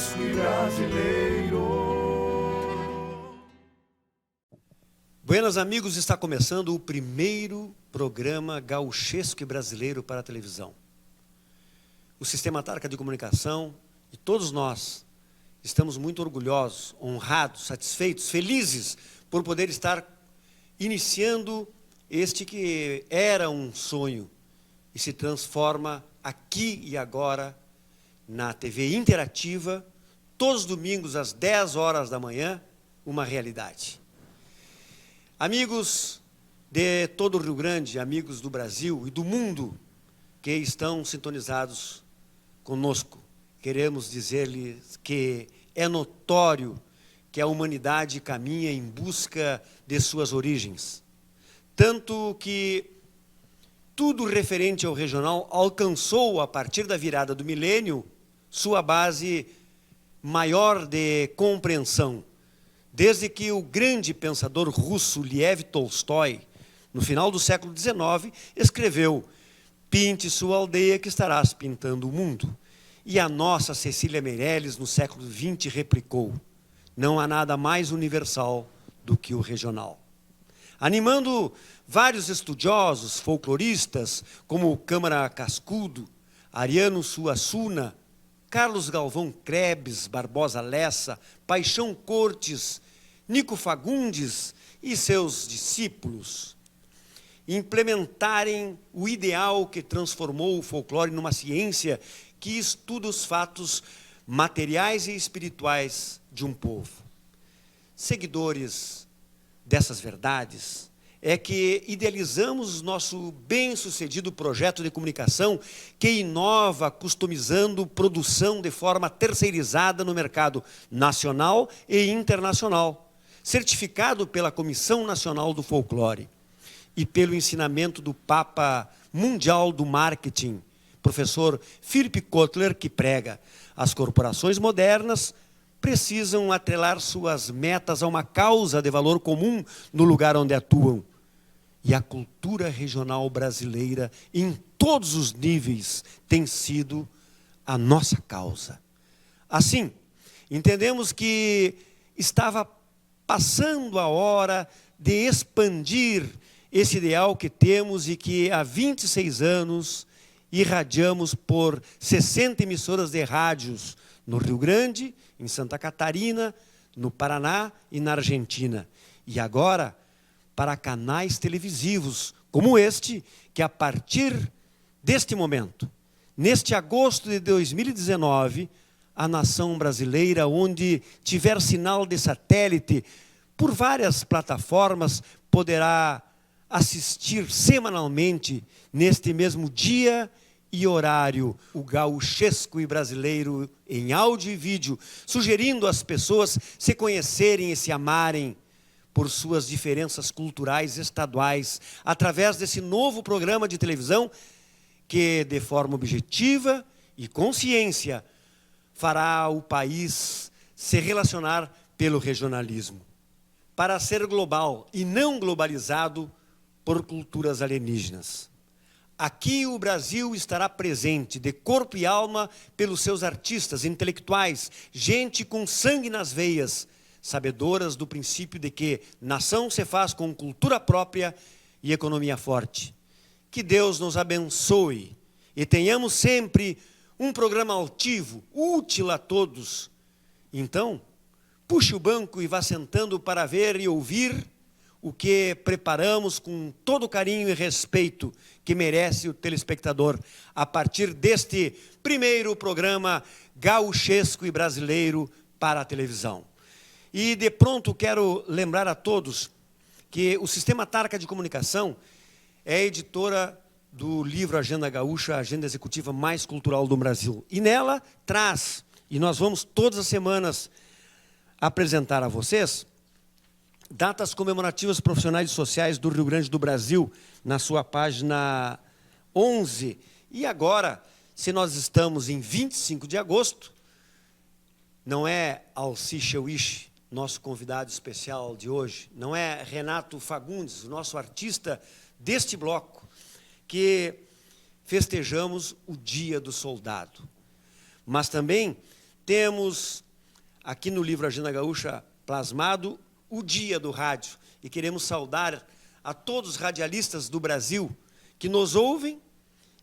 gauchesco e brasileiro. Buenas amigos, está começando o primeiro programa gauchesco e brasileiro para a televisão. O Sistema Tarca de Comunicação e todos nós estamos muito orgulhosos, honrados, satisfeitos, felizes por poder estar iniciando este que era um sonho e se transforma aqui e agora na TV interativa, todos os domingos às 10 horas da manhã, uma realidade. Amigos de todo o Rio Grande, amigos do Brasil e do mundo que estão sintonizados conosco, queremos dizer-lhes que é notório que a humanidade caminha em busca de suas origens. Tanto que tudo referente ao regional alcançou, a partir da virada do milênio, sua base maior de compreensão. Desde que o grande pensador russo Lev Tolstói, no final do século XIX, escreveu: "Pinte sua aldeia que estarás pintando o mundo." E a nossa Cecília Meirelles, no século XX, replicou: "Não há nada mais universal do que o regional." Animando vários estudiosos, folcloristas, como Câmara Cascudo, Ariano Suassuna, Carlos Galvão Krebs, Barbosa Lessa, Paixão Cortes, Nico Fagundes e seus discípulos, implementarem o ideal que transformou o folclore numa ciência que estuda os fatos materiais e espirituais de um povo. Seguidores dessas verdades, é que idealizamos nosso bem-sucedido projeto de comunicação que inova customizando produção de forma terceirizada no mercado nacional e internacional, certificado pela Comissão Nacional do Folclore e pelo ensinamento do Papa Mundial do Marketing, professor Philip Kotler, que prega: as corporações modernas precisam atrelar suas metas a uma causa de valor comum no lugar onde atuam. E a cultura regional brasileira, em todos os níveis, tem sido a nossa causa. Assim, entendemos que estava passando a hora de expandir esse ideal que temos e que há 26 anos irradiamos por 60 emissoras de rádios no Rio Grande, em Santa Catarina, no Paraná e na Argentina. E agora, para canais televisivos como este, que a partir deste momento, neste agosto de 2019, a nação brasileira, onde tiver sinal de satélite, por várias plataformas, poderá assistir semanalmente, neste mesmo dia e horário, o gauchesco e brasileiro em áudio e vídeo, sugerindo às pessoas se conhecerem e se amarem por suas diferenças culturais estaduais, através desse novo programa de televisão que, de forma objetiva e consciência, fará o país se relacionar pelo regionalismo, para ser global e não globalizado por culturas alienígenas. Aqui o Brasil estará presente de corpo e alma pelos seus artistas, intelectuais, gente com sangue nas veias, sabedoras do princípio de que nação se faz com cultura própria e economia forte. Que Deus nos abençoe e tenhamos sempre um programa altivo, útil a todos. Então, puxe o banco e vá sentando para ver e ouvir o que preparamos com todo o carinho e respeito que merece o telespectador a partir deste primeiro programa gauchesco e brasileiro para a televisão. E de pronto quero lembrar a todos que o Sistema Tarca de Comunicação é a editora do livro Agenda Gaúcha, a agenda executiva mais cultural do Brasil. E nela traz, e nós vamos todas as semanas apresentar a vocês, datas comemorativas profissionais e sociais do Rio Grande do Brasil, na sua página 11. E agora, se nós estamos em 25 de agosto, não é Alci Cheuich, nosso convidado especial de hoje, não é Renato Fagundes, o nosso artista deste bloco, que festejamos o Dia do Soldado. Mas também temos aqui no livro Agenda Gaúcha plasmado o Dia do Rádio. E queremos saudar a todos os radialistas do Brasil que nos ouvem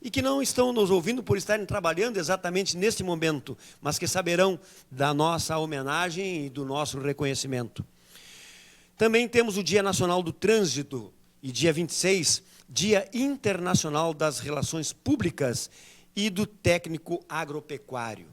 e que não estão nos ouvindo por estarem trabalhando exatamente neste momento, mas que saberão da nossa homenagem e do nosso reconhecimento. Também temos o Dia Nacional do Trânsito e dia 26, Dia Internacional das Relações Públicas e do Técnico Agropecuário.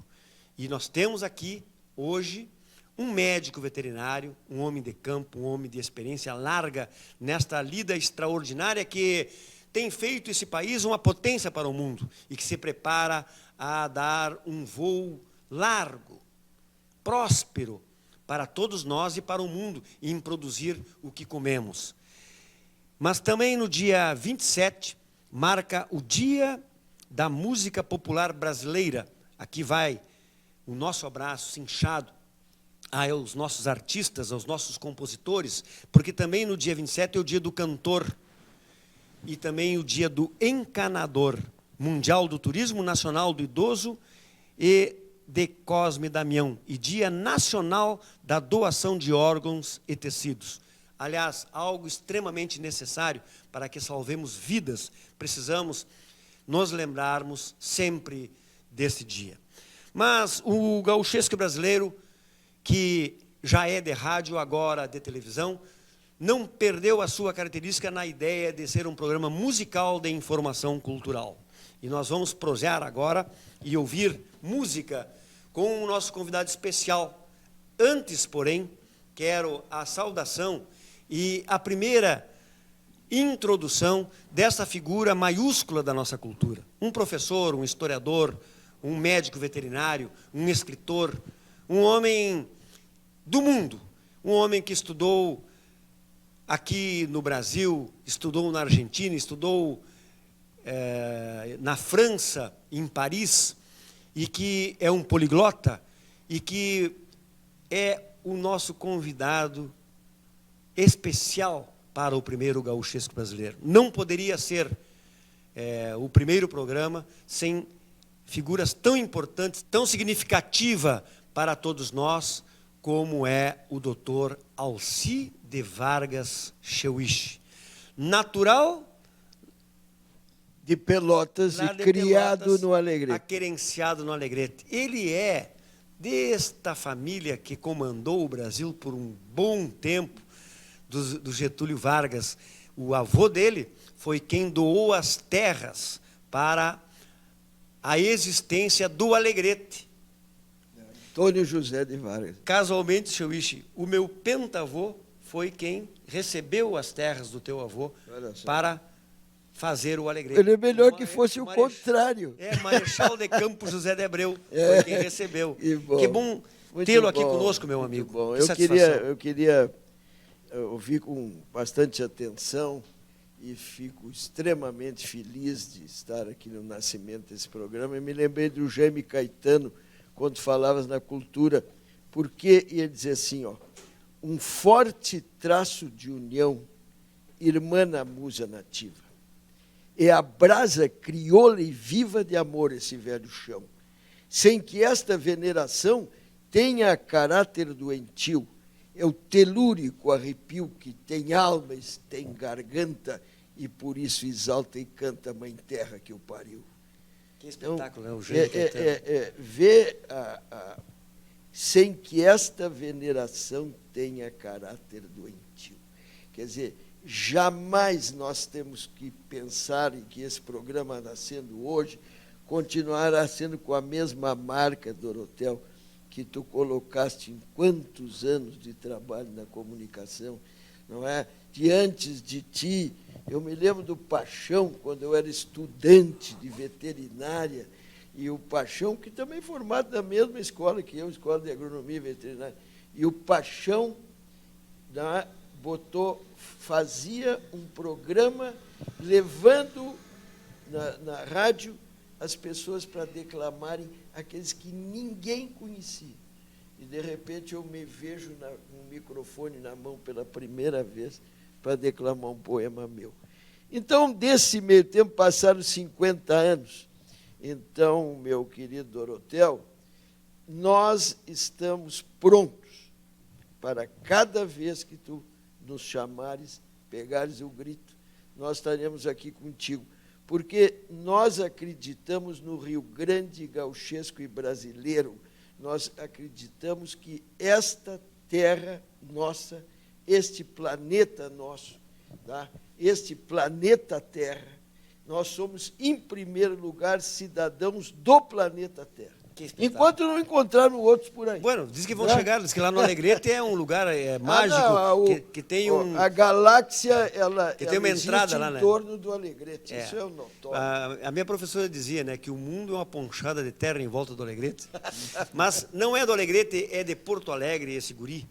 E nós temos aqui, hoje, um médico veterinário, um homem de campo, um homem de experiência larga nesta lida extraordinária que tem feito esse país uma potência para o mundo e que se prepara a dar um voo largo, próspero, para todos nós e para o mundo, em produzir o que comemos. Mas também no dia 27, marca o Dia da Música Popular Brasileira. Aqui vai o nosso abraço cinchado aos nossos artistas, aos nossos compositores, porque também no dia 27 é o Dia do Cantor e também o Dia do Encanador, Mundial do Turismo Nacional do Idoso e de Cosme Damião, e Dia Nacional da Doação de Órgãos e Tecidos. Aliás, algo extremamente necessário para que salvemos vidas. Precisamos nos lembrarmos sempre desse dia. Mas o gauchesco brasileiro, que já é de rádio, agora de televisão, não perdeu a sua característica na ideia de ser um programa musical de informação cultural. E nós vamos prosear agora e ouvir música com o nosso convidado especial. Antes, porém, quero a saudação e a primeira introdução dessa figura maiúscula da nossa cultura. Um professor, um historiador, um médico veterinário, um escritor, um homem do mundo, um homem que estudou aqui no Brasil, estudou na Argentina, estudou na França, em Paris, e que é um poliglota, e que é o nosso convidado especial para o primeiro gauchesco brasileiro. Não poderia ser o primeiro programa sem figuras tão importantes, tão significativas para todos nós, como é o doutor Alci de Vargas Cheuich. Natural de Pelotas e criado no Alegrete. Aquerenciado no Alegrete. Ele é desta família que comandou o Brasil por um bom tempo, do Getúlio Vargas. O avô dele foi quem doou as terras para a existência do Alegrete. Antônio José de Vargas. Casualmente, Cheuich, o meu pentavô foi quem recebeu as terras do teu avô para fazer o Alegrete. Ele é melhor que fosse o contrário. Marechal de Campos José de Abreu foi quem recebeu. Que bom tê-lo aqui conosco, meu amigo. Bom. Eu queria ouvir com bastante atenção e fico extremamente feliz de estar aqui no nascimento desse programa. Eu me lembrei do Jaime Caetano, quando falavas na cultura, porque ia dizer assim, ó, um forte traço de união, irmã na musa nativa. É a brasa crioula e viva de amor esse velho chão, sem que esta veneração tenha caráter doentio. É o telúrico arrepio que tem alma e tem garganta, e por isso exalta e canta a mãe terra que o pariu. Que espetáculo, então, o Jaime ver sem que esta veneração tenha caráter doentio. Quer dizer, jamais nós temos que pensar em que esse programa nascendo hoje continuará sendo com a mesma marca, Dorotel, que tu colocaste em quantos anos de trabalho na comunicação, não é? De antes de ti, eu me lembro do Paixão, quando eu era estudante de veterinária, e o Paixão, que também formado na mesma escola que eu, Escola de Agronomia e Veterinária, e o Paixão fazia um programa levando na rádio as pessoas para declamarem aqueles que ninguém conhecia. E, de repente, eu me vejo com um microfone na mão pela primeira vez para declamar um poema meu. Então, desse meio tempo, passaram 50 anos. Então, meu querido Dorotel, nós estamos prontos para cada vez que tu nos chamares, pegares o grito, nós estaremos aqui contigo, porque nós acreditamos no Rio Grande gauchesco e brasileiro, nós acreditamos que esta terra nossa, este planeta nosso, tá? Este planeta Terra, nós somos, em primeiro lugar, cidadãos do planeta Terra. Enquanto não encontraram outros por aí. Bueno, diz que vão chegar, diz que lá no Alegrete é um lugar mágico, que tem um... A galáxia, ela tem uma entrada lá, né? Em torno do Alegrete, isso é o notório. A minha professora dizia, né, que o mundo é uma ponchada de terra em volta do Alegrete, mas não é do Alegrete, é de Porto Alegre esse guri.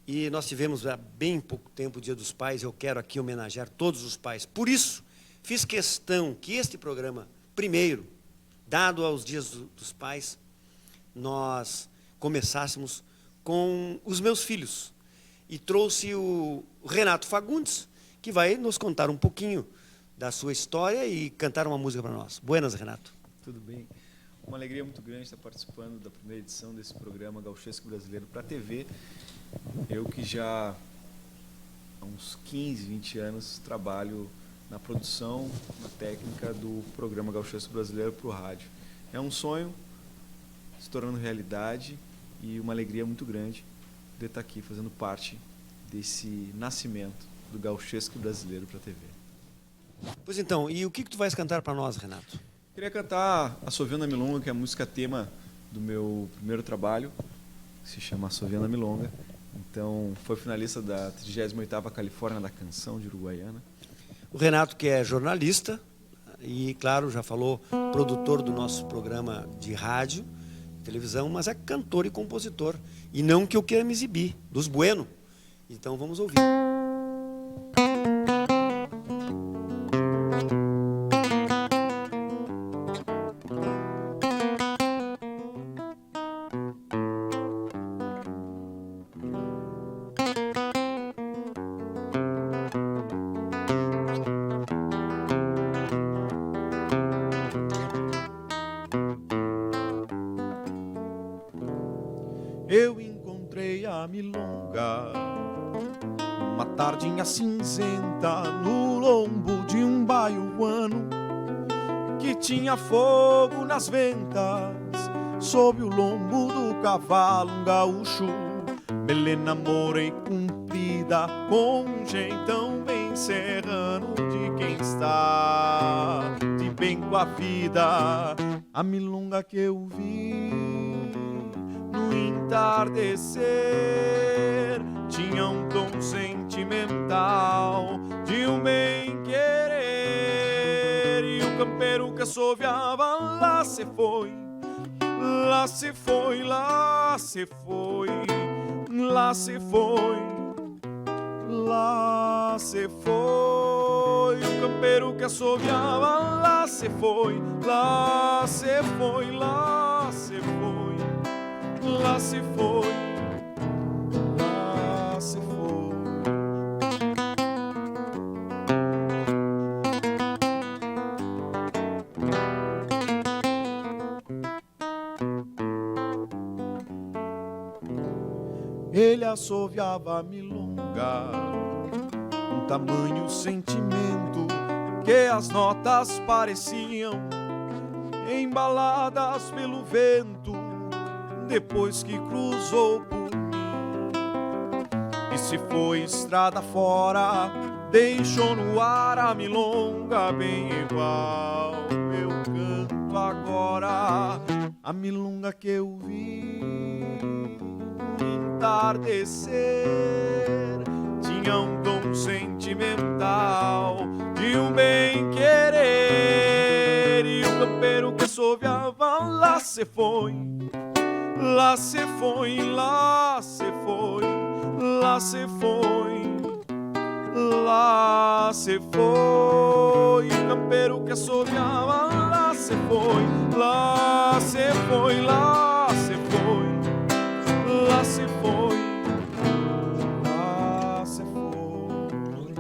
E nós tivemos há bem pouco tempo o Dia dos Pais, eu quero aqui homenagear todos os pais. Por isso, fiz questão que este programa, primeiro, dado aos Dias dos Pais, nós começássemos com os meus filhos. E trouxe o Renato Fagundes, que vai nos contar um pouquinho da sua história e cantar uma música para nós. Buenas, Renato. Tudo bem. Uma alegria muito grande estar participando da primeira edição desse programa Gauchesco Brasileiro para a TV. Eu que já há uns 15, 20 anos trabalho na produção, na técnica do programa Gauchesco Brasileiro para o rádio. É um sonho se tornando realidade e uma alegria muito grande de estar aqui fazendo parte desse nascimento do Gauchesco Brasileiro para a TV. Pois então, e o que tu vais cantar para nós, Renato? Queria cantar Assoviando a Milonga, que é a música tema do meu primeiro trabalho, que se chama Assoviando a Milonga. Então, foi finalista da 38ª Califórnia da Canção de Uruguaiana. O Renato, que é jornalista e, claro, já falou, produtor do nosso programa de rádio, televisão, mas é cantor e compositor. E não que eu queira me exibir, dos Bueno. Então, vamos ouvir. Eu encontrei a milonga uma tardinha cinzenta no lombo de um baiuano que tinha fogo nas ventas sob o lombo do cavalo um gaúcho. Melena moura e comprida com um jeitão bem serrano de quem está de bem com a vida. A milonga que eu vi no entardecer tinha um tom sentimental de um bem-querer, e o campeiro que assoviava lá se foi, lá se foi, lá se foi, lá se foi, lá se foi. O campeiro que assoviava lá se foi, lá se foi, lá se foi, lá se foi, lá se foi. Ele assoviava a milonga com tamanho sentimento que as notas pareciam embaladas pelo vento depois que cruzou por mim. E se foi estrada fora, deixou no ar a milonga bem igual eu canto agora. A milonga que eu vi no entardecer tinha um tom sentimental de um bem-querer, e o campeiro que assoviava lá se foi, lá se foi, lá se foi, lá se foi, lá se foi. O campeiro que assoviava lá se foi, lá se foi, lá se foi, lá se foi, lá se foi.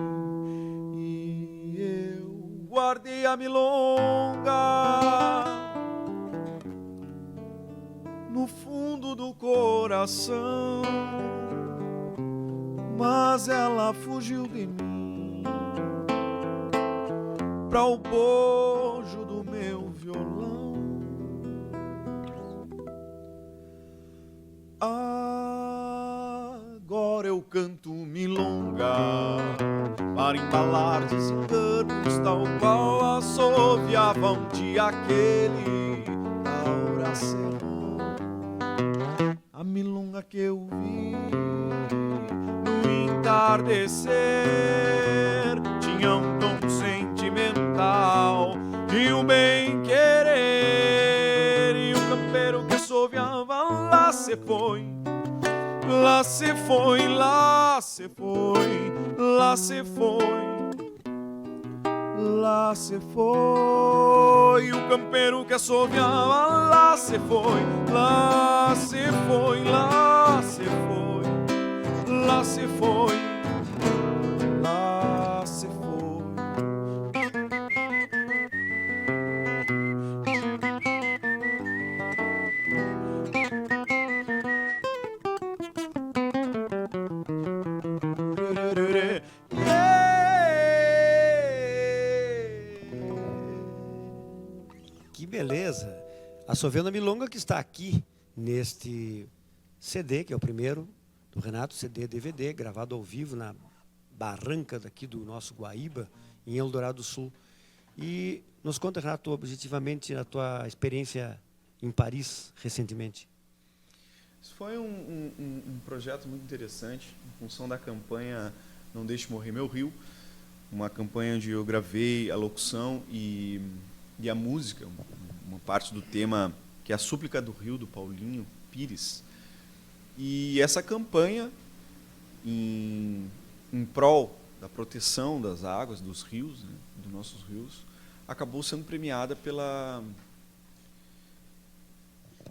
E eu guardei a milonga no fundo coração, mas ela fugiu de mim pra o bojo do meu violão. Agora eu canto milonga para embalar desenganos, tal qual assoviava um dia aquele Laura Serrão. A milonga que eu vi no entardecer tinha um tom sentimental de um bem-querer, e o campeiro que assoviava lá se foi. Lá se foi, lá se foi, lá se foi, lá se foi. O campeiro que assoviava lá se foi, lá se foi, lá se foi, lá se foi, lá se foi. Que beleza! Assoviando a milonga, que está aqui neste CD, que é o primeiro do Renato, CD DVD, gravado ao vivo na barranca daqui do nosso Guaíba, em Eldorado do Sul. E nos conta, Renato, objetivamente, a tua experiência em Paris recentemente. Isso foi um projeto muito interessante, em função da campanha Não Deixe Morrer Meu Rio, uma campanha onde eu gravei a locução e a música, uma parte do tema que é a Súplica do Rio, do Paulinho Pires. E essa campanha, em prol da proteção das águas, dos rios, né, dos nossos rios, acabou sendo premiada pela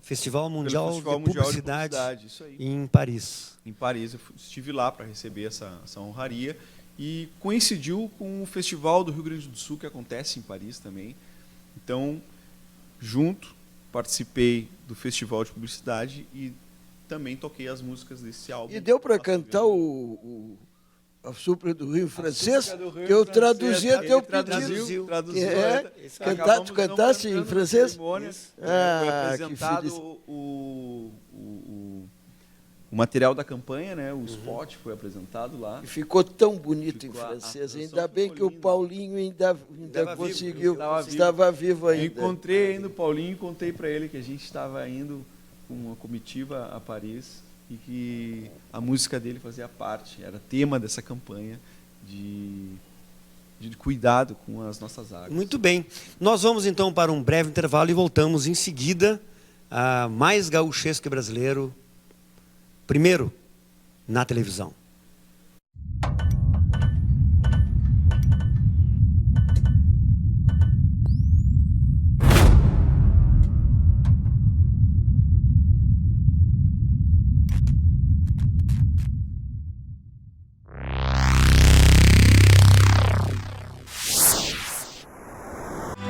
Festival Mundial, Festival de, Mundial Publicidade, de Publicidade, isso aí. em Paris. Em Paris, eu estive lá para receber essa honraria e coincidiu com o Festival do Rio Grande do Sul, que acontece em Paris também. Então, junto, participei do Festival de Publicidade e também toquei as músicas desse álbum. E deu para cantar a Súplica do Rio francês, que eu traduzia até o pedido. Traduziu. Tu cantaste em francês? Foi Ah, que apresentado feliz. o material da campanha, né? O spot foi apresentado lá. E ficou tão bonito Ficou, em a francês. tradução Ainda bem ficou que o linda. Paulinho ainda Estava conseguiu. vivo, Estava vivo Eu ainda. encontrei ainda o Paulinho e contei para ele que a gente estava indo com uma comitiva a Paris e que a música dele fazia parte, era tema dessa campanha de cuidado com as nossas águas. Muito bem. Nós vamos então para um breve intervalo e voltamos em seguida a mais gauchesco brasileiro, primeiro na televisão.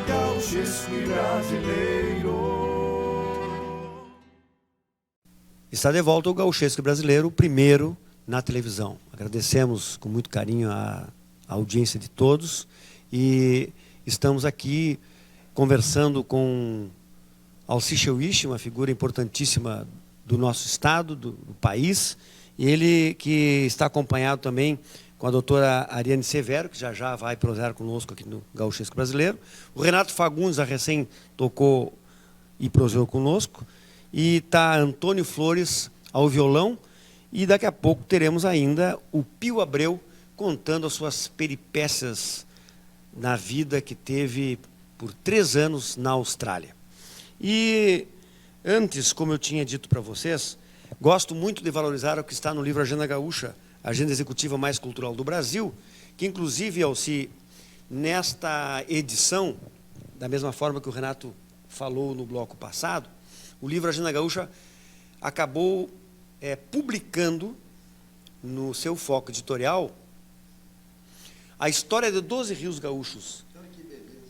Gauchesco e brasileiro. Está de volta o Gauchesco Brasileiro, o primeiro na televisão. Agradecemos com muito carinho a audiência de todos e estamos aqui conversando com Alci Cheuich, uma figura importantíssima do nosso estado, do país, e ele que está acompanhado também com a doutora Ariane Severo, que já vai prosseguir conosco aqui no Gauchesco Brasileiro. O Renato Fagundes, a recém tocou e prosseguiu conosco. E está Antônio Flores ao violão. E daqui a pouco teremos ainda o Pio Abreu contando as suas peripécias na vida que teve por 3 anos na Austrália. E antes, como eu tinha dito para vocês, gosto muito de valorizar o que está no livro Agenda Gaúcha, a agenda executiva mais cultural do Brasil, que inclusive, Alci, nesta edição, da mesma forma que o Renato falou no bloco passado, o livro Agenda Gaúcha acabou publicando no seu foco editorial a história de 12 rios gaúchos,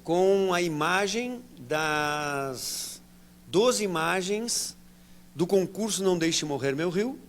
com a imagem das 12 imagens do concurso Não Deixe Morrer Meu Rio,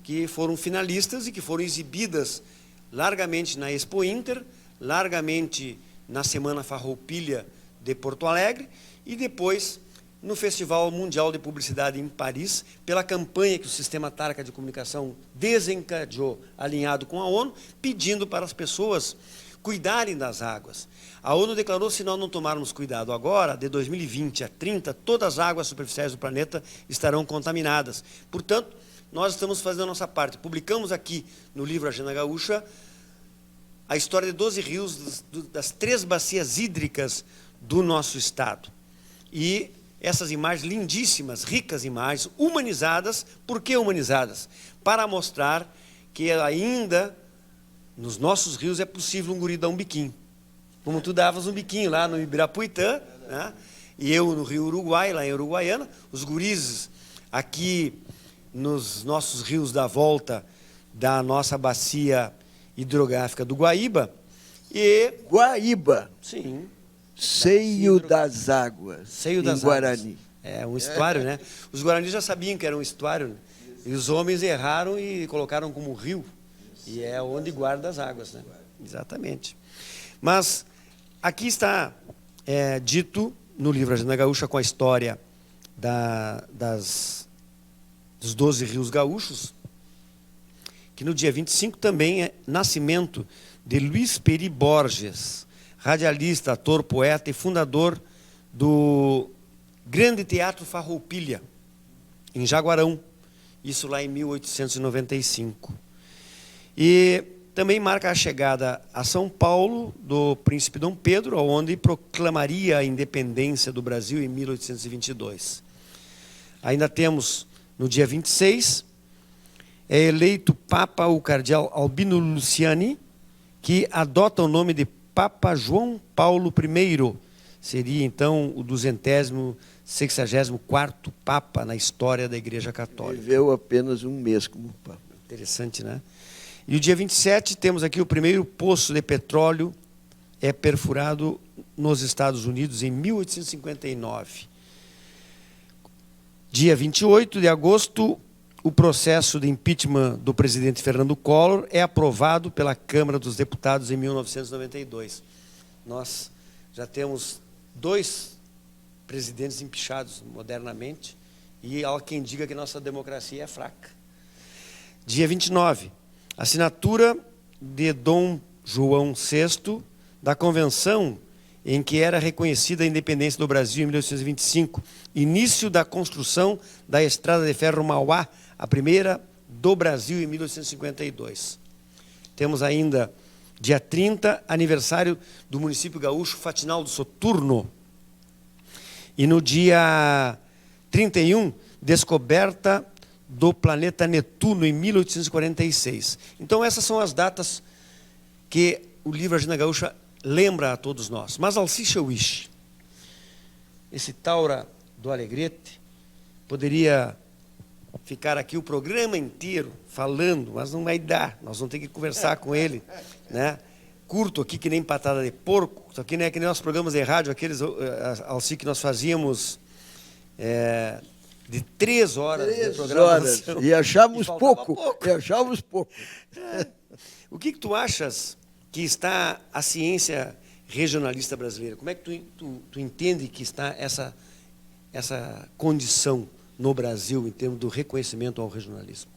que foram finalistas e que foram exibidas largamente na Expo Inter, largamente na Semana Farroupilha de Porto Alegre e depois no Festival Mundial de Publicidade em Paris, pela campanha que o Sistema Tarca de Comunicação desencadeou, alinhado com a ONU, pedindo para as pessoas cuidarem das águas. A ONU declarou, se nós não tomarmos cuidado agora, de 2020 a 30, todas as águas superficiais do planeta estarão contaminadas. Portanto, nós estamos fazendo a nossa parte. Publicamos aqui no livro Agenda Gaúcha a história de 12 rios, das 3 bacias hídricas do nosso estado. E essas imagens lindíssimas, ricas imagens, humanizadas. Por que humanizadas? Para mostrar que ainda nos nossos rios é possível um guri dar um biquinho. Como tu davas um biquinho lá no Ibirapuitã, né? E eu no Rio Uruguai, lá em Uruguaiana, os gurizes aqui nos nossos rios da volta da nossa bacia hidrográfica do Guaíba. E Guaíba. sim, Seio das águas, Seio das em Guarani. Águas. É um estuário, né? Os guaranis já sabiam que era um estuário, né? E os homens erraram e colocaram como rio. E é onde guarda as águas, né? Exatamente. Mas aqui está dito no livro Agenda Gaúcha com a história dos 12 rios gaúchos, que no dia 25 também é nascimento de Luiz Peri Borges, radialista, ator, poeta e fundador do Grande Teatro Farroupilha, em Jaguarão, isso lá em 1895. E também marca a chegada a São Paulo do príncipe Dom Pedro, onde proclamaria a independência do Brasil em 1822. Ainda temos, no dia 26, é eleito Papa o cardeal Albino Luciani, que adota o nome de Papa João Paulo I. Seria, então, o 264º Papa na história da Igreja Católica. Viveu apenas um mês como Papa. Interessante, né? E o dia 27, temos aqui o primeiro poço de petróleo perfurado nos Estados Unidos em 1859. Dia 28 de agosto, o processo de impeachment do presidente Fernando Collor é aprovado pela Câmara dos Deputados em 1992. Nós já temos 2 presidentes empichados modernamente e há quem diga que nossa democracia é fraca. Dia 29, assinatura de Dom João VI da Convenção em que era reconhecida a independência do Brasil em 1825, início da construção da Estrada de Ferro Mauá, a primeira do Brasil em 1852. Temos ainda, dia 30, aniversário do município gaúcho Fatinal do Soturno. E no dia 31, descoberta do planeta Netuno em 1846. Então essas são as datas que o livro Agenda Gaúcha lembra a todos nós. Mas Alcicha Wish, esse Taura do Alegrete, poderia ficar aqui o programa inteiro falando, mas não vai dar, nós vamos ter que conversar com ele, né? Curto aqui, que nem patada de porco, isso aqui não é que nem nossos programas de rádio, aqueles, Alci, que nós fazíamos de 3 horas de programação. Horas, e achávamos pouco. E achávamos pouco. O que tu achas que está a ciência regionalista brasileira? Como é que tu entende que está essa condição no Brasil, em termos do reconhecimento ao regionalismo?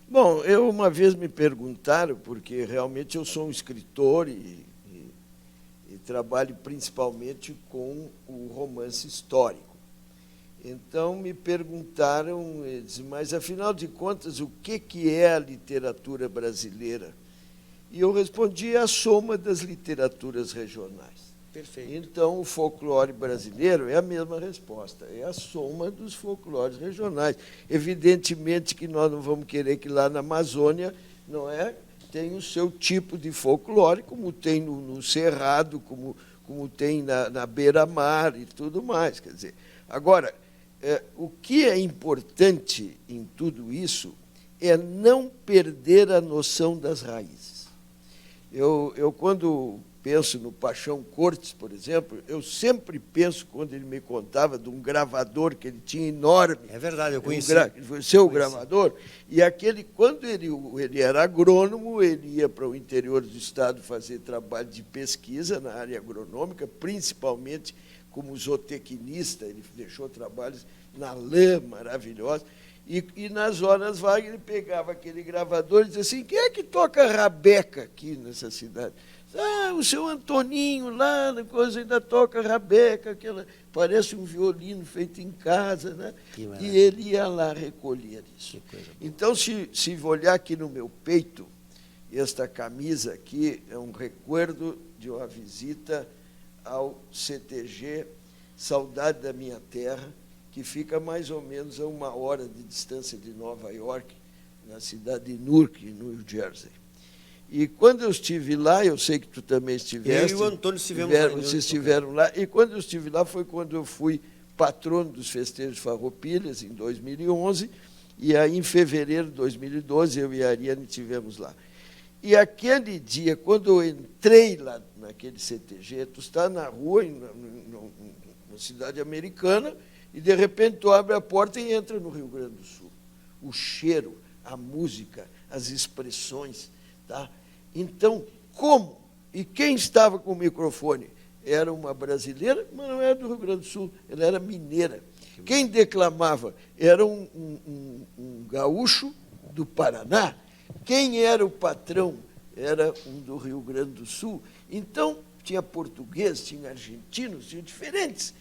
Bom, uma vez me perguntaram, porque realmente eu sou um escritor e trabalho principalmente com o romance histórico. Então me perguntaram, mas afinal de contas, o que é a literatura brasileira? E eu respondi, é a soma das literaturas regionais. Perfeito. Então, o folclore brasileiro é a mesma resposta, é a soma dos folclores regionais. Evidentemente que nós não vamos querer que lá na Amazônia tem o seu tipo de folclore, como tem no Cerrado, como tem na beira-mar e tudo mais. Quer dizer, agora, o que é importante em tudo isso é não perder a noção das raízes. Eu quando penso no Paixão Cortes, por exemplo, eu sempre penso, quando ele me contava de um gravador que ele tinha enorme. É verdade, eu conheci. Seu gravador. E aquele, quando ele era agrônomo, ele ia para o interior do estado fazer trabalho de pesquisa na área agronômica, principalmente como zootecnista. Ele deixou trabalhos na lã maravilhosa. E nas horas vagas ele pegava aquele gravador e dizia assim, quem é que toca rabeca aqui nessa cidade? Ah, o seu Antoninho lá, na coisa ainda toca rabeca, aquela, parece um violino feito em casa, né? E ele ia lá recolher isso. Então, se olhar aqui no meu peito, esta camisa aqui é um recuerdo de uma visita ao CTG Saudade da Minha Terra, que fica mais ou menos a 1 hora de distância de Nova York, na cidade de Newark, no New Jersey. E quando eu estive lá, eu sei que tu também estiveste. Eu e o Antônio estivemos lá. Vocês estiveram lá. E quando eu estive lá foi quando eu fui patrono dos festejos Farroupilhas, em 2011, e aí em fevereiro de 2012 eu e a Ariane estivemos lá. E aquele dia, quando eu entrei lá naquele CTG, tu está na rua, na cidade americana, e, de repente, tu abre a porta e entra no Rio Grande do Sul. O cheiro, a música, as expressões. Tá? Então, como? E quem estava com o microfone? Era uma brasileira, mas não era do Rio Grande do Sul, ela era mineira. Quem declamava? Era um gaúcho do Paraná. Quem era o patrão? Era um do Rio Grande do Sul. Então, tinha português, tinha argentinos, tinha diferentes.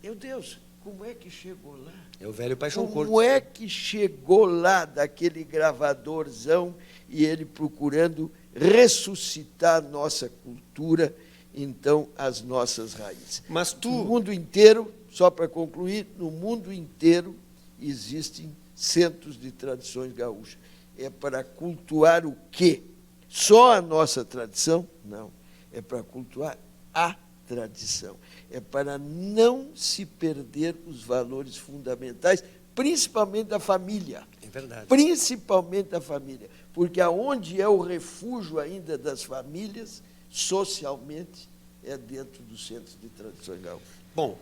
Meu Deus, como é que chegou lá? É o velho Paixão Cortes. Como é que chegou lá daquele gravadorzão e ele procurando ressuscitar a nossa cultura, então, as nossas raízes. Mas tu... No mundo inteiro, só para concluir, no mundo inteiro existem centros de tradições gaúchas. É para cultuar o quê? Só a nossa tradição? Não. É para cultuar a tradição. É para não se perder os valores fundamentais, principalmente da família. É verdade. Principalmente da família. Porque aonde é o refúgio ainda das famílias, socialmente, é dentro dos centros de tradições gaúchas. Bom,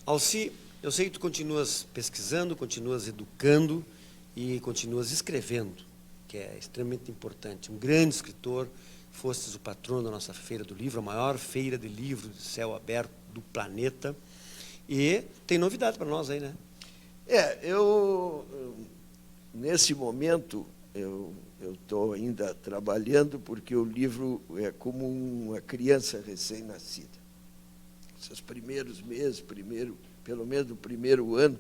Alci, eu sei que tu continuas pesquisando, continuas educando e continuas escrevendo, que é extremamente importante. Um grande escritor, fostes o patrono da nossa Feira do Livro, a maior feira de livro de céu aberto do planeta. E tem novidade para nós aí, né? Nesse momento, eu estou ainda trabalhando, porque o livro é como uma criança recém-nascida. Esses primeiros meses, pelo menos no primeiro ano,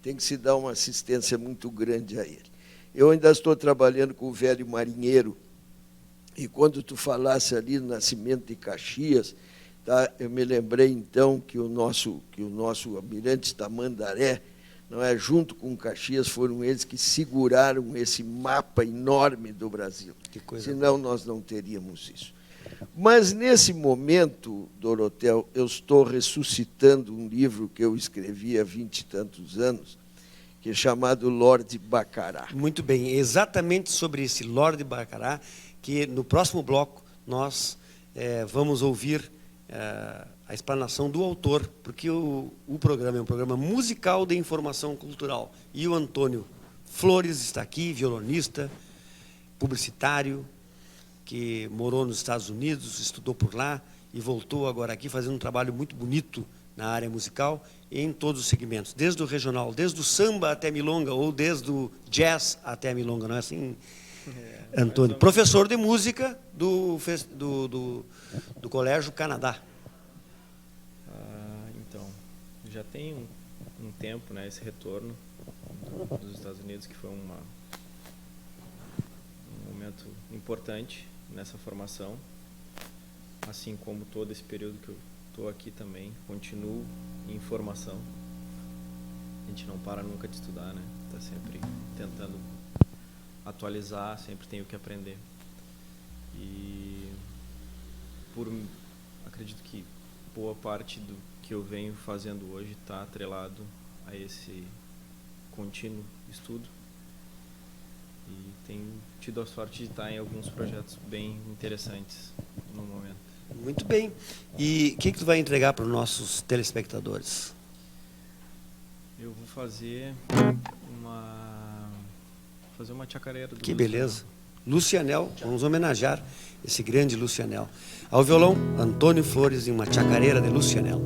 tem que se dar uma assistência muito grande a ele. Eu ainda estou trabalhando com o velho marinheiro, e quando tu falasse ali no nascimento de Caxias, tá, eu me lembrei então que o nosso almirante Tamandaré, não é, junto com Caxias, foram eles que seguraram esse mapa enorme do Brasil. Que coisa Senão nós não teríamos isso. Mas, nesse momento, Dorotel, eu estou ressuscitando um livro que eu escrevi há 20 e tantos anos, que é chamado Lorde Bacará. Muito bem, exatamente sobre esse Lorde Bacará, que no próximo bloco nós vamos ouvir a explanação do autor, porque o programa é um programa musical de informação cultural. E o Antônio Flores está aqui, violonista, publicitário, que morou nos Estados Unidos, estudou por lá e voltou agora aqui fazendo um trabalho muito bonito na área musical em todos os segmentos, desde o regional, desde o samba até a milonga, ou desde o jazz até a milonga, não é assim, Antônio? Professor de música do Colégio Canadá. Então, já tem um tempo, né, esse retorno dos Estados Unidos, que foi um momento importante nessa formação, assim como todo esse período que eu estou aqui também, continuo em formação. A gente não para nunca de estudar, né? Está sempre tentando atualizar, sempre tenho que aprender. E acredito que boa parte do que eu venho fazendo hoje está atrelado a esse contínuo estudo. E tenho tido a sorte de estar em alguns projetos bem interessantes no momento. Muito bem. E o que tu vai entregar para os nossos telespectadores? Eu vou fazer uma chacareira do Que beleza. Lucianel, vamos homenagear esse grande Lucianel. Ao violão, Antônio Flores em uma chacareira de Lucianel.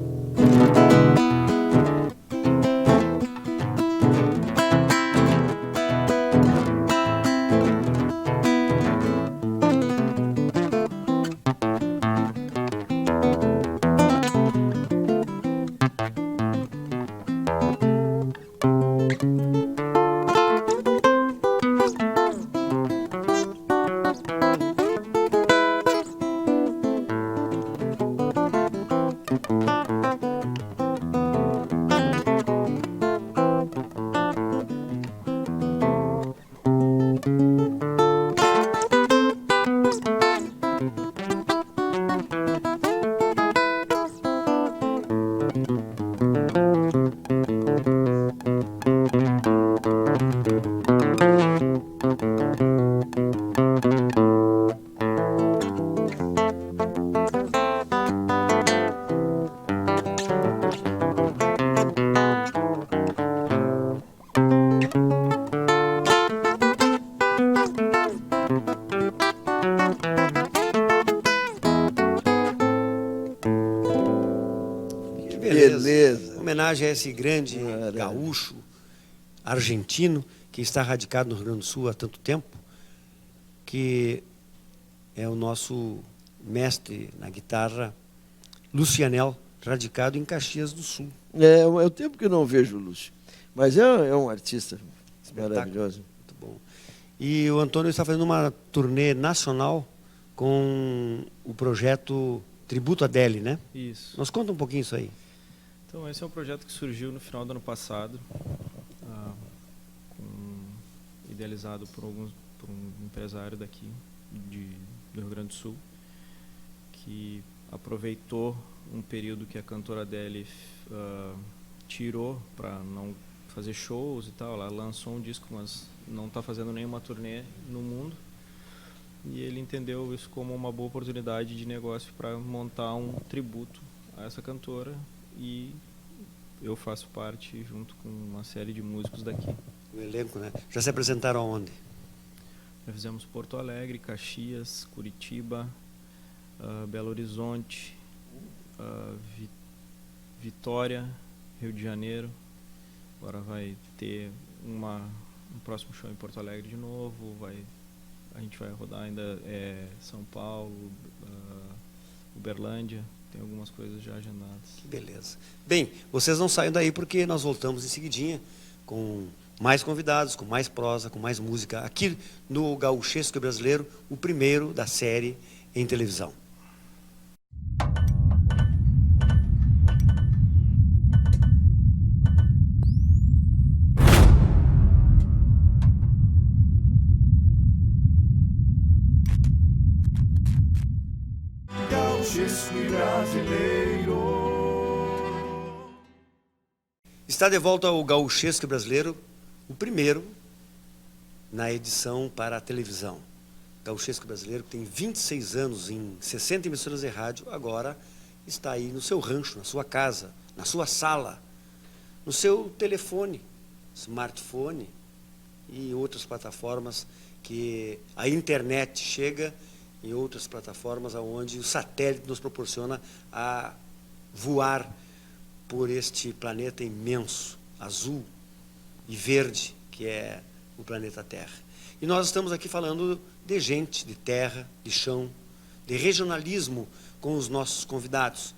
Beleza. Homenagem a esse grande gaúcho argentino que está radicado no Rio Grande do Sul há tanto tempo, que é o nosso mestre na guitarra, Lucianel, radicado em Caxias do Sul. É o tempo que eu não vejo o Lúcio. Mas é um artista maravilhoso. Muito bom. E o Antônio está fazendo uma turnê nacional com o projeto Tributo Adele, né? Isso. Nos conta um pouquinho isso aí. Então, esse é um projeto que surgiu no final do ano passado, idealizado por um empresário daqui, do Rio Grande do Sul, que aproveitou um período que a cantora Adele tirou para não fazer shows e tal. Ela lançou um disco, mas não está fazendo nenhuma turnê no mundo. E ele entendeu isso como uma boa oportunidade de negócio para montar um tributo a essa cantora, e eu faço parte junto com uma série de músicos daqui. O elenco, né? Já se apresentaram aonde? Já fizemos Porto Alegre, Caxias, Curitiba, Belo Horizonte, Vitória, Rio de Janeiro. Agora vai ter um próximo show em Porto Alegre de novo. A gente vai rodar ainda São Paulo, Uberlândia. Tem algumas coisas já agendadas. Que beleza. Bem, vocês não saiam daí porque nós voltamos em seguidinha com mais convidados, com mais prosa, com mais música, aqui no Gauchesco Brasileiro, o primeiro da série em televisão. Gauchesco Brasileiro. Está de volta ao Gauchesco Brasileiro, o primeiro na edição para a televisão. Gauchesco Brasileiro, que tem 26 anos em 60 emissoras de rádio, agora está aí no seu rancho, na sua casa, na sua sala, no seu telefone, smartphone e outras plataformas que a internet chega, em outras plataformas onde o satélite nos proporciona a voar por este planeta imenso, azul e verde, que é o planeta Terra. E nós estamos aqui falando de gente, de terra, de chão, de regionalismo com os nossos convidados.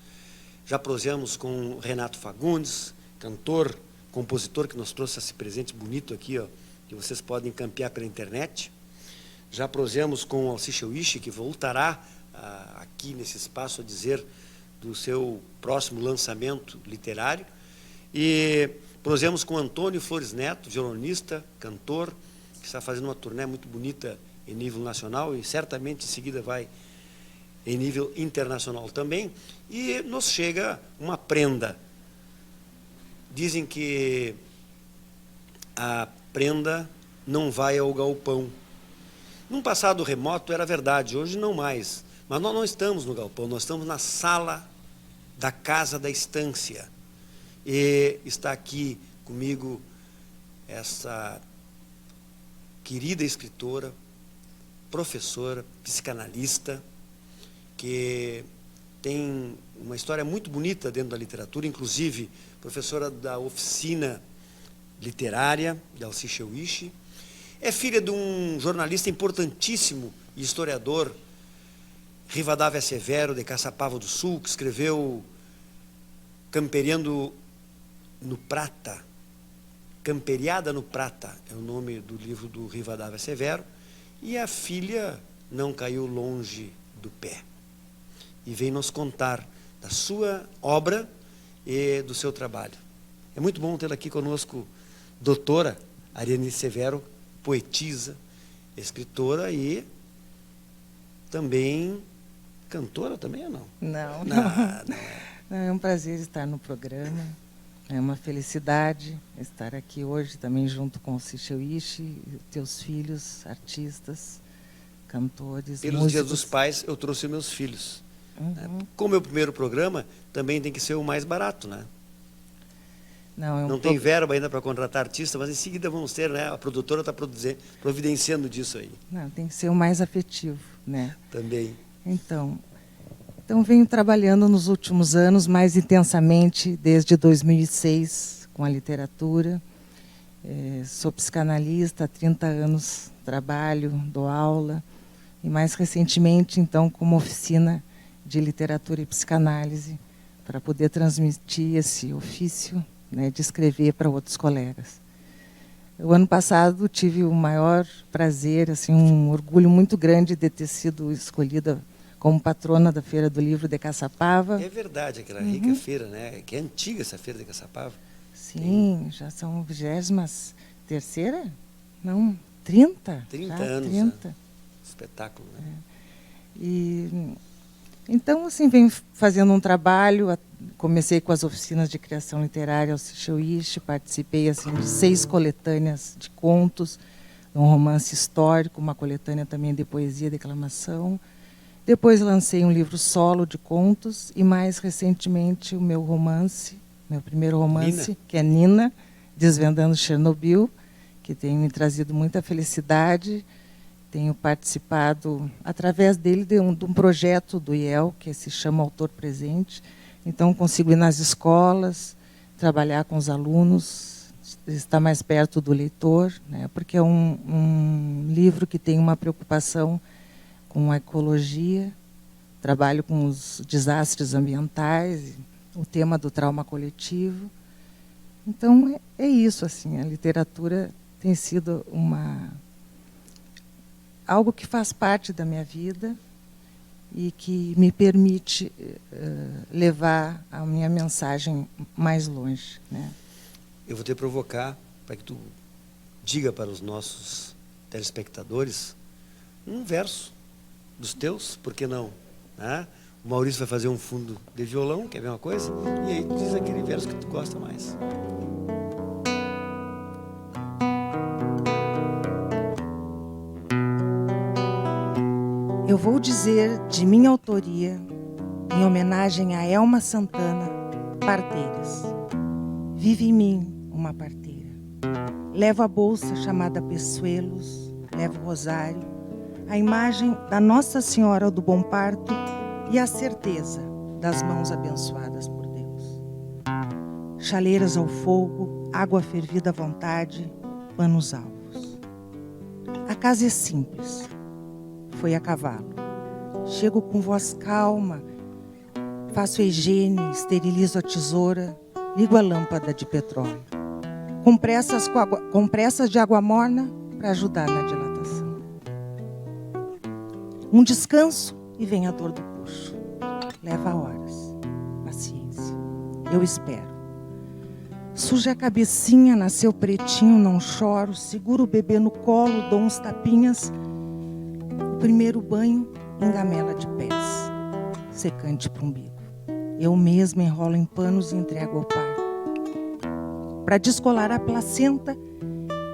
Já prosemos com Renato Fagundes, cantor, compositor, que nos trouxe esse presente bonito aqui, ó, que vocês podem campear pela internet. Já prosemos com Alciche Wish, que voltará aqui nesse espaço a dizer do seu próximo lançamento literário. E prosemos com Antônio Flores Neto, violonista, cantor, que está fazendo uma turnê muito bonita em nível nacional e certamente em seguida vai em nível internacional também. E nos chega uma prenda. Dizem que a prenda não vai ao galpão. Num passado remoto era verdade, hoje não mais. Mas nós não estamos no galpão, nós estamos na sala da Casa da Estância. E está aqui comigo essa querida escritora, professora, psicanalista, que tem uma história muito bonita dentro da literatura, inclusive professora da oficina literária de Alci Cheuishi. É filha de um jornalista importantíssimo e historiador, Rivadavia Severo, de Caçapava do Sul, que escreveu Camperiando no Prata. Camperiada no Prata é o nome do livro do Rivadavia Severo. E a filha não caiu longe do pé. E vem nos contar da sua obra e do seu trabalho. É muito bom tê-la aqui conosco, doutora Ariane Severo, poetisa, escritora e também cantora também ou não? Não. Não é. É um prazer estar no programa. É uma felicidade estar aqui hoje também junto com o Alci Cheuishi, teus filhos, artistas, cantores, Pelos músicos. Dias dos Pais, eu trouxe meus filhos. Uhum. Como é o meu primeiro programa, também tem que ser o mais barato, né? Não Tem verba ainda para contratar artista, mas em seguida vamos ter, né? A produtora está providenciando disso aí. Não, tem que ser o mais afetivo, né? Também. Então venho trabalhando nos últimos anos mais intensamente, desde 2006, com a literatura. Sou psicanalista, há 30 anos trabalho, dou aula, e mais recentemente, então, com uma oficina de literatura e psicanálise, para poder transmitir esse ofício, né, de escrever para outros colegas. O ano passado tive o maior prazer, assim, um orgulho muito grande de ter sido escolhida como patrona da Feira do Livro de Caçapava. É verdade, aquela rica feira, né? Que é antiga essa feira de Caçapava. Sim, já são 23ª? Não, 30. 30 já, anos. 30. Né? Espetáculo, né? E então, assim, venho fazendo um trabalho. Comecei com as oficinas de criação literária Alci Cheuishi, participei assim, de 6 coletâneas de contos, um romance histórico, uma coletânea também de poesia e declamação. Depois lancei um livro solo de contos e, mais recentemente, o meu primeiro romance, Nina. que é Nina, Desvendando Chernobyl, que tem me trazido muita felicidade. Tenho participado, através dele, de um projeto do IEL, que se chama Autor Presente. Então, consigo ir nas escolas, trabalhar com os alunos, estar mais perto do leitor, né? Porque é um livro que tem uma preocupação com a ecologia, trabalho com os desastres ambientais, o tema do trauma coletivo. Então, é isso, assim, a literatura tem sido algo que faz parte da minha vida e que me permite levar a minha mensagem mais longe, né? Eu vou te provocar para que tu diga para os nossos telespectadores um verso dos teus, por que não? Né? O Maurício vai fazer um fundo de violão, que é a mesma coisa, e aí tu diz aquele verso que tu gosta mais. Eu vou dizer, de minha autoria, em homenagem a Elma Santana, Parteiras. Vive em mim uma parteira. Levo a bolsa chamada Peçoelos, levo o rosário, a imagem da Nossa Senhora do Bom Parto e a certeza das mãos abençoadas por Deus. Chaleiras ao fogo, água fervida à vontade, panos alvos. A casa é simples. Foi a cavalo. Chego com voz calma, faço a higiene, esterilizo a tesoura, ligo a lâmpada de petróleo. Com pressas de água morna para ajudar na dilatação. Um descanso e vem a dor do puxo. Leva horas. Paciência. Eu espero. Suja a cabecinha, nasceu pretinho, não choro. Seguro o bebê no colo, dou uns tapinhas. O primeiro banho em gamela de pés, secante para o umbigo. Eu mesma enrolo em panos e entrego ao pai. Para descolar a placenta,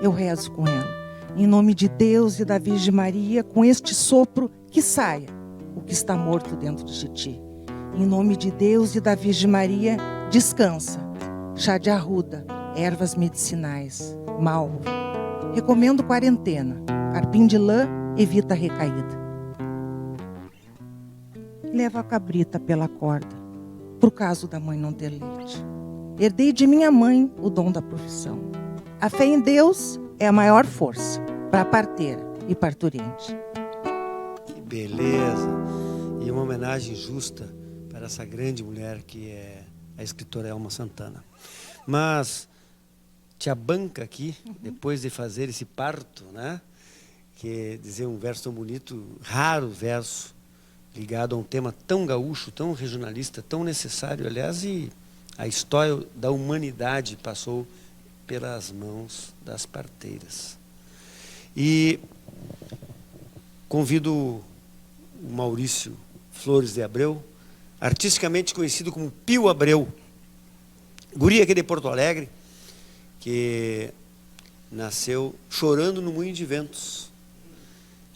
eu rezo com ela. Em nome de Deus e da Virgem Maria, com este sopro, que saia o que está morto dentro de ti. Em nome de Deus e da Virgem Maria, descansa. Chá de arruda, ervas medicinais, malva. Recomendo quarentena. Carpim de lã evita a recaída. Leva a cabrita pela corda, pro caso da mãe não ter leite. Herdei de minha mãe o dom da profissão. A fé em Deus é a maior força para a parteira e parturiente. Que beleza! E uma homenagem justa para essa grande mulher que é a escritora Elma Santana. Mas te abanca aqui, depois de fazer esse parto, né? Que é dizer um verso tão bonito, raro verso, ligado a um tema tão gaúcho, tão regionalista, tão necessário, aliás, e a história da humanidade passou pelas mãos das parteiras. E convido o Maurício Flores de Abreu, artisticamente conhecido como Pio Abreu, guri aqui de Porto Alegre, que nasceu chorando no Moinho de Ventos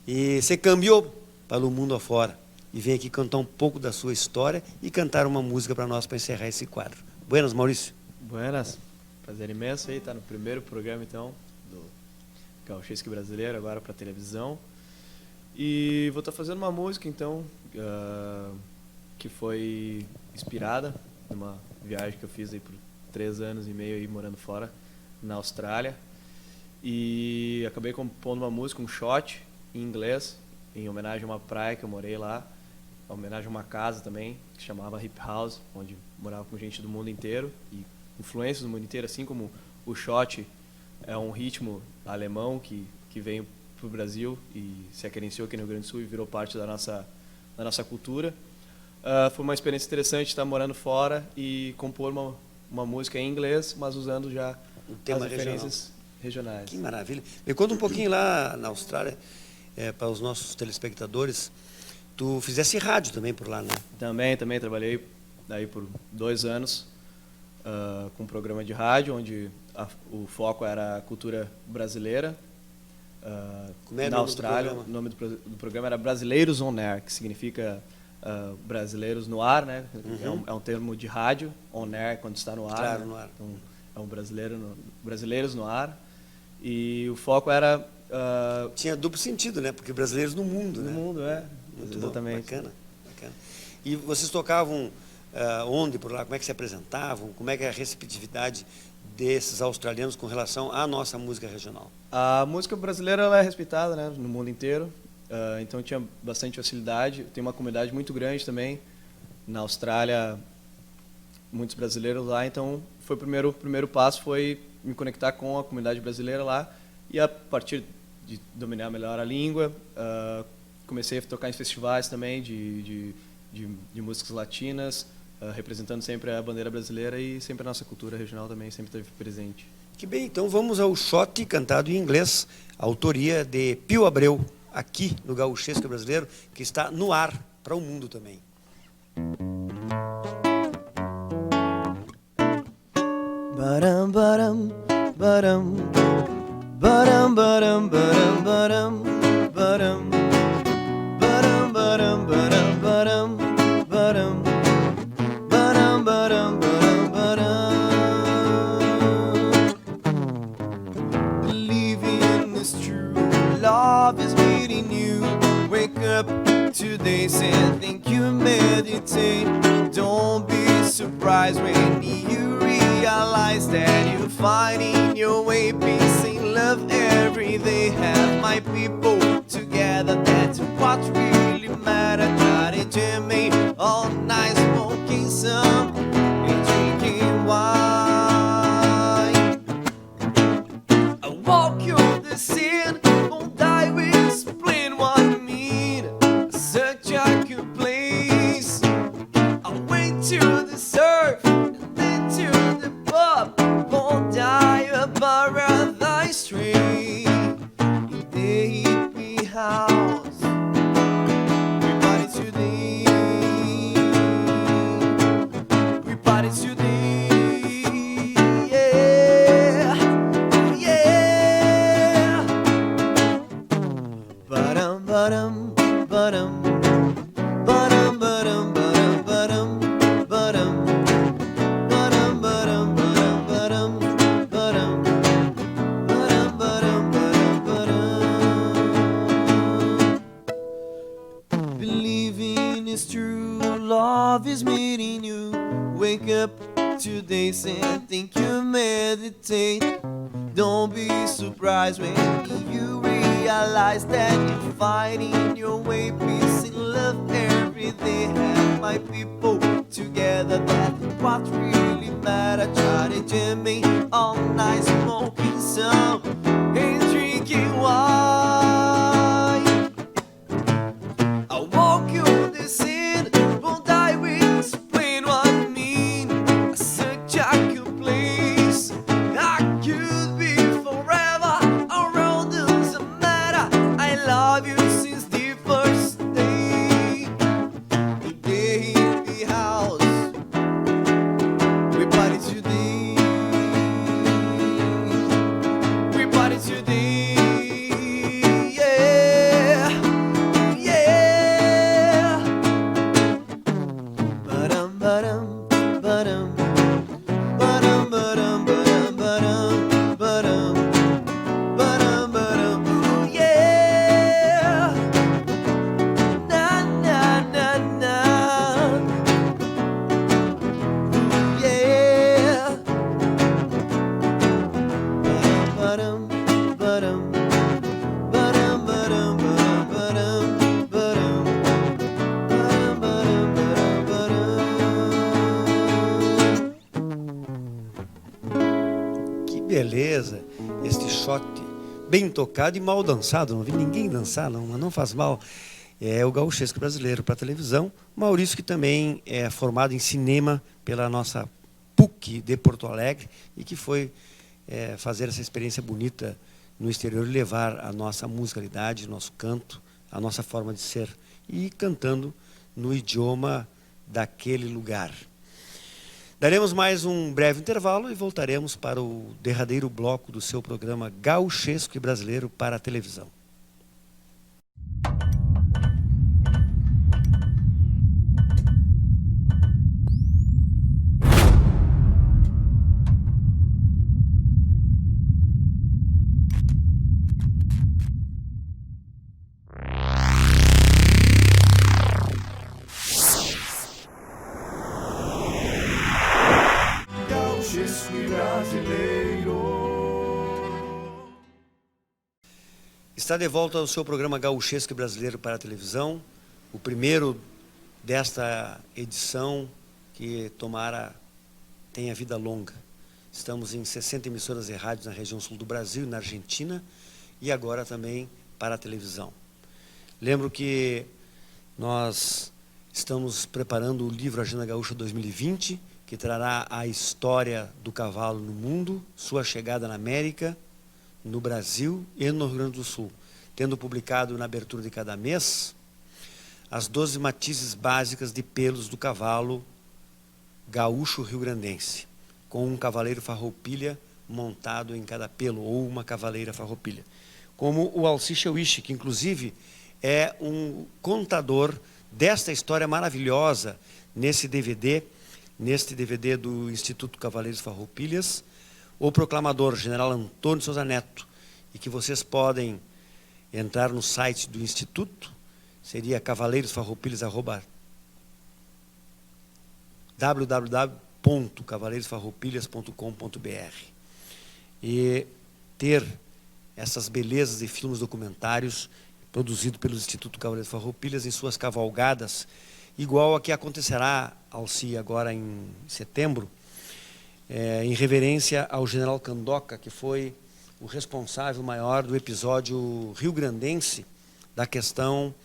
e se cambiou para o mundo afora e vem aqui cantar um pouco da sua história e cantar uma música para nós para encerrar esse quadro. Buenas, Maurício. Buenas, prazer imenso aí estar no primeiro programa então do Gauchesque Brasileiro, agora para televisão. E vou estar fazendo uma música então que foi inspirada numa viagem que eu fiz aí por 3 anos e meio aí morando fora na Austrália, e acabei compondo uma música, um shot em inglês, em homenagem a uma praia que eu morei lá, em homenagem a uma casa também que chamava Hip House, onde morava com gente do mundo inteiro e influências do mundo inteiro, assim como o shot é um ritmo alemão que veio para o Brasil e se aquerenciou aqui no Rio Grande do Sul e virou parte da nossa cultura. Foi uma experiência interessante estar morando fora e compor uma música em inglês, mas usando já um tema as referências regionais. Que maravilha. Me conta um pouquinho lá na Austrália, para os nossos telespectadores. Tu fizesse rádio também por lá, né? Também trabalhei daí por 2 anos com um programa de rádio, onde o foco era a cultura brasileira. Como é na Austrália, o nome do programa era Brasileiros on Air, que significa brasileiros no ar, né? Uhum. É um termo de rádio, on air, quando está no ar. Claro, né? no ar. Então, é um brasileiros no ar. E o foco era... Tinha duplo sentido, né? Porque brasileiros no mundo, no né? mundo, Muito exatamente. Bom, bacana. E vocês tocavam onde por lá? Como é que se apresentavam? Como é que é a receptividade desses australianos com relação à nossa música regional? A música brasileira ela é respeitada, né, no mundo inteiro, então tinha bastante facilidade. Tem uma comunidade muito grande também na Austrália, muitos brasileiros lá, então foi o primeiro passo foi me conectar com a comunidade brasileira lá, e a partir de dominar melhor a língua, comecei a tocar em festivais também de músicas latinas, representando sempre a bandeira brasileira e sempre a nossa cultura regional também sempre esteve presente. Que bem, então vamos ao shot cantado em inglês, autoria de Pio Abreu, aqui no Gauchesque Brasileiro, que está no ar para o mundo também. Baram baram baram baram baram baram baram baram baram baram baram baram baram baram baram baram. Believing is true, love is meeting you. Wake up today, say thank you, meditate. Don't be surprised when you realize that you're finding your way, peace and love every day. Have my people together, that's what really matters. Try to me all night, smoking some and drinking wine. I walk you the sin, won't die with explain what I mean. Such a good place. I went to the surf and then to the pub. Won't die a paradise tree in the hippie house. Everybody today. love is meeting you. Wake up today and think you meditate. Don't be surprised when you realize that you're fighting your way. Peace and love every day. Have my people together, that's what really matters. Try to jam me all night, smoking some and drinking wine. I walk you this in, won't I will explain what I mean. Such a good place, I could be forever around, doesn't matter. I love you since the first day. Today in the house, we party today. We party today, yeah, yeah. Ba-dum, ba-dum, ba-dum. Ba-dum, ba-dum, ba-dum, ba-dum, ba-dum. Ba-dum, ba-dum, ooh, yeah. Na, na, na, na. Ooh, yeah. Ba-dum, ba-dum, ba-dum. Ba-dum, ba-dum, ba-dum, ba-dum. Ba-dum, ba-dum, ba-dum, ba-dum. Que beleza, este shot bem tocado e mal dançado. Não vi ninguém dançar, não, mas não faz mal. É o Gauchesco Brasileiro para televisão. Maurício, que também é formado em cinema pela nossa PUC de Porto Alegre e que foi fazer essa experiência bonita no exterior e levar a nossa musicalidade, nosso canto, a nossa forma de ser e cantando no idioma daquele lugar. Daremos mais um breve intervalo e voltaremos para o derradeiro bloco do seu programa Gauchesco e Brasileiro para a televisão. Gauchesco e brasileiro. Está de volta ao seu programa Gauchesco e Brasileiro para a televisão, o primeiro desta edição que tomara tenha vida longa. Estamos em 60 emissoras de rádios na região sul do Brasil e na Argentina e agora também para a televisão. Lembro que nós estamos preparando o livro Agenda Gaúcha 2020, que trará a história do cavalo no mundo, sua chegada na América, no Brasil e no Rio Grande do Sul, tendo publicado na abertura de cada mês as 12 matizes básicas de pelos do cavalo gaúcho rio-grandense, com um cavaleiro farroupilha montado em cada pelo, ou uma cavaleira farroupilha. Como o Alciche Wish, que inclusive é um contador desta história maravilhosa neste DVD do Instituto Cavaleiros Farroupilhas, o proclamador General Antônio Souza Neto, e que vocês podem entrar no site do Instituto, seria www.cavaleirosfarroupilhas.com.br, e ter essas belezas de filmes documentários produzidos pelo Instituto Cavaleiros Farroupilhas em suas cavalgadas, igual a que acontecerá, Alci, agora em setembro, em reverência ao General Candoca, que foi o responsável maior do episódio rio-grandense da questão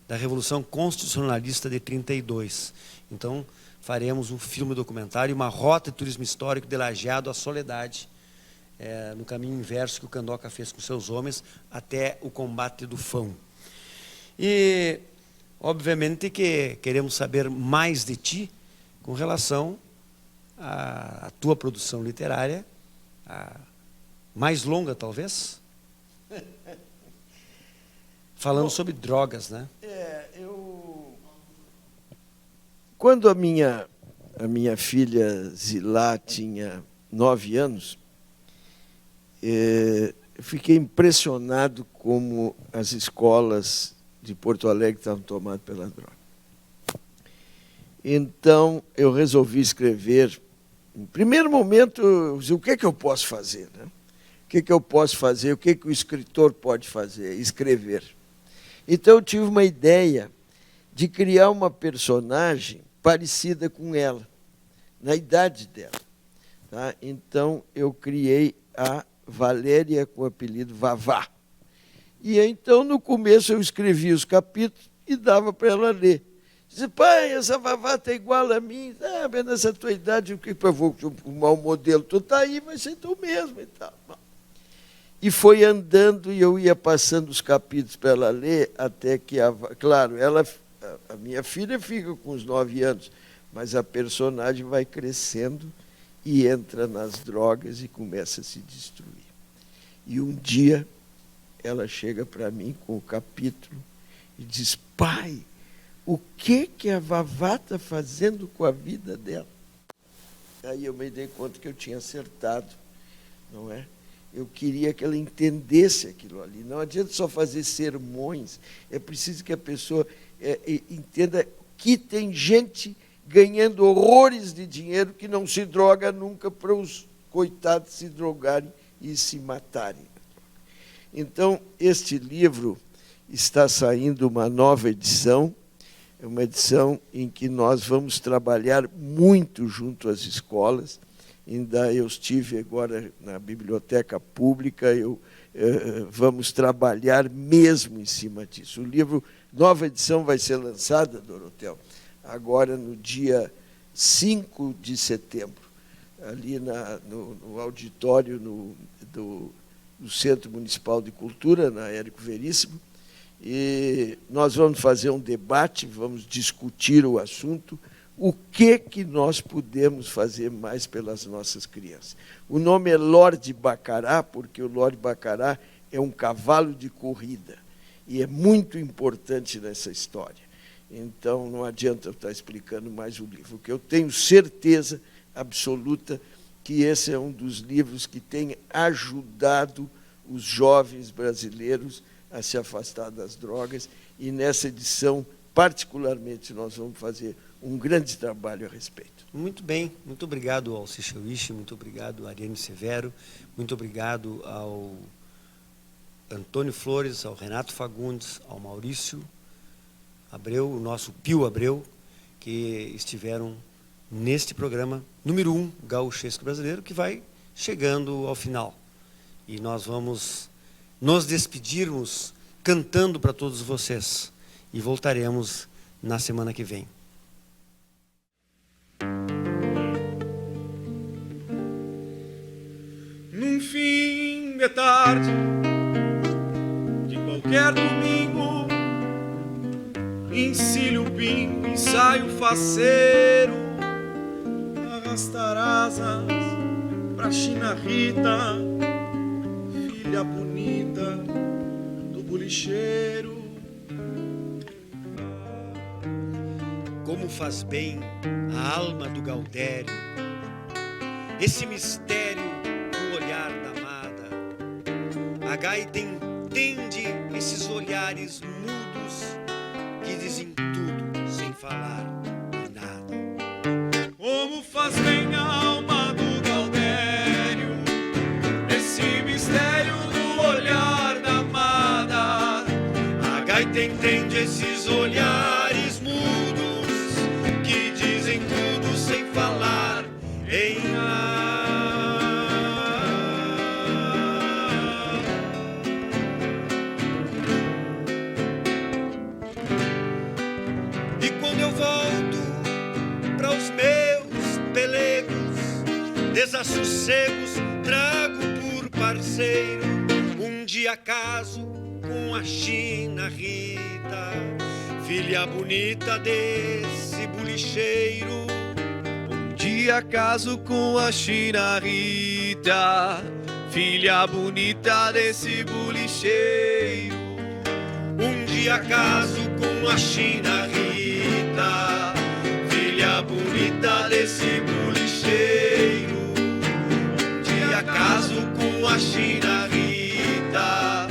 da Revolução Constitucionalista de 32. Então, faremos um filme documentário, uma rota de turismo histórico de Lajeado à Soledade, no caminho inverso que o Candoca fez com seus homens até o combate do Fão. E, obviamente, que queremos saber mais de ti com relação à tua produção literária, a mais longa, talvez, falando sobre drogas, né? Quando a minha filha Zilá tinha 9 anos, eu fiquei impressionado como as escolas de Porto Alegre estavam tomadas pela droga. Então, eu resolvi escrever. Em primeiro momento, o que é que eu posso fazer? Né? O que é que eu posso fazer? O que é que o escritor pode fazer? Escrever. Então, eu tive uma ideia de criar uma personagem parecida com ela, na idade dela. Tá? Então, eu criei a Valéria com o apelido Vavá. E então, no começo, eu escrevia os capítulos e dava para ela ler. Dizia, pai, essa Vavá está igual a mim. Ah, mas nessa tua idade, o que eu vou arrumar um modelo? Tu está aí, vai ser tu mesmo e tal. E foi andando e eu ia passando os capítulos para ela ler, até que, claro, a minha filha fica com uns 9 anos, mas a personagem vai crescendo e entra nas drogas e começa a se destruir. E um dia ela chega para mim com o capítulo e diz, pai, o que a Vavá está fazendo com a vida dela? Aí eu me dei conta que eu tinha acertado, não é? Eu queria que ela entendesse aquilo ali. Não adianta só fazer sermões, é preciso que a pessoa entenda que tem gente ganhando horrores de dinheiro que não se droga nunca para os coitados se drogarem e se matarem. Então, este livro está saindo uma nova edição, é uma edição em que nós vamos trabalhar muito junto às escolas. Ainda eu estive agora na biblioteca pública, vamos trabalhar mesmo em cima disso. O livro, nova edição, vai ser lançada, Dorotel, agora no dia 5 de setembro, ali no auditório do Centro Municipal de Cultura, na Érico Veríssimo, e nós vamos fazer um debate, vamos discutir o assunto, o que nós podemos fazer mais pelas nossas crianças. O nome é Lord Bacará, porque o Lord Bacará é um cavalo de corrida, e é muito importante nessa história. Então, não adianta eu estar explicando mais o livro, porque eu tenho certeza absoluta que esse é um dos livros que tem ajudado os jovens brasileiros a se afastar das drogas, e nessa edição, particularmente, nós vamos fazer um grande trabalho a respeito. Muito bem, muito obrigado ao Sichauíche, muito obrigado a Ariane Severo, muito obrigado ao Antônio Flores, ao Renato Fagundes, ao Maurício Abreu, o nosso Pio Abreu, que estiveram neste programa número 1, Gauchesco Brasileiro, que vai chegando ao final. E nós vamos nos despedirmos cantando para todos vocês. E voltaremos na semana que vem. Num fim de tarde de qualquer domingo, encilho o pingo, ensaio faceiro, arrastar asas pra China Rita, filha bonita do bolicheiro. Como faz bem a alma do Gaudério, esse mistério do olhar da amada. A gaita entende esses olhares mudos que dizem tudo sem falar de nada. Como faz bem a alma do Gaudério, esse mistério do olhar da amada. A gaita entende esses olhares mudos que dizem tudo sem falar em nada. E quando eu volto para os meus pelegos, desassossegos trago por parceiro um dia caso com a China Rita, filha bonita desse bolicheiro. Um dia caso com a China Rita, filha bonita desse bolicheiro. Um dia caso com a China Rita, filha bonita desse bolicheiro. Um dia caso com a China Rita,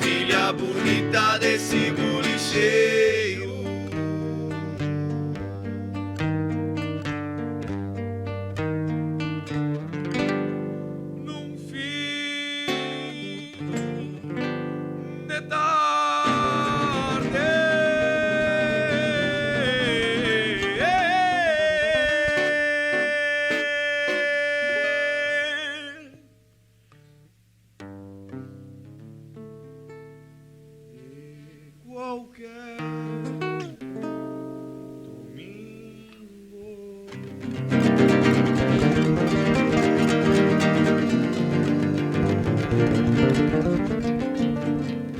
filha bonita desse bolicheiro.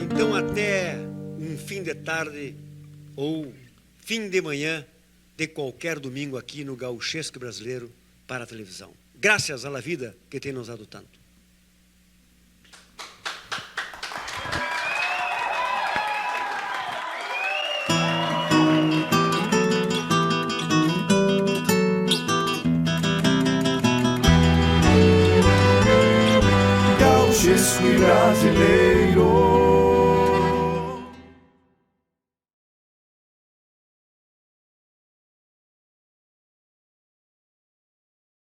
Então, até um fim de tarde ou fim de manhã de qualquer domingo aqui no Gauchesco Brasileiro para a televisão. Graças à vida que tem nos dado tanto. Gauchesco brasileiro.